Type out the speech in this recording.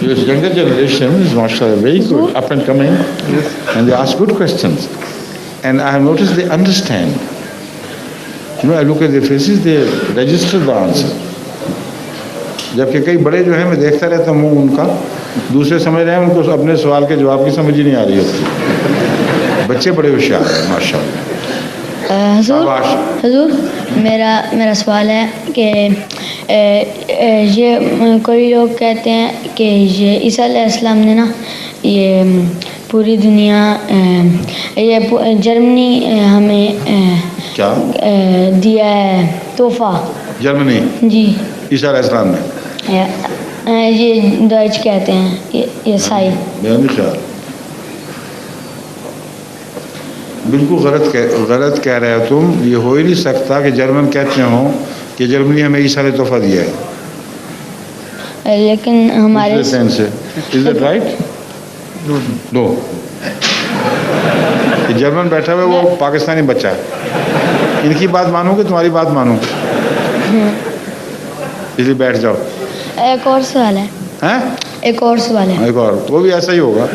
This younger generation is mashallah very good, up and coming, and they ask good questions. And I have noticed they understand. You know, I look at their faces, they register the answer. جبکہ کئی بڑے جو ہیں میں دیکھتا رہتا ہوں ان کا دوسرے سمجھ رہے ہیں ان کو اپنے سوال کے جواب کی سمجھ ہی نہیں آ رہی ہوتی. بچے بڑے ہوشیار ہیں ماشاء اللہ. حضور میرا سوال ہے کہ یہ کوئی لوگ کہتے ہیں کہ یہ عیسیٰ علیہ السلام نے نا یہ پوری دنیا یہ جرمنی ہمیں کیا دیا ہے تحفہ. جرمنی جی عیسیٰ علیہ السلام نے یہ ڈائچ کہتے ہیں یہ سائی. میرا نہیں خیال بالکل غلط کہہ رہے ہو تم. یہ ہو ہی نہیں سکتا کہ جرمن کہتے ہوں کہ جرمنی ہمیں عیسیٰ نے تحفہ دیا ہے. لیکن ہمارے سینس سے is it right? No. German بیٹھا ہوا وہ پاکستانی بچہ ہے. ان کی بات مانو کہ تمہاری بات مانو؟ اس لیے بیٹھ جاؤ. ایک اور سوال ہے. ہاں ایک اور سوال ہے. ایک اور وہ بھی ایسا ہی ہوگا.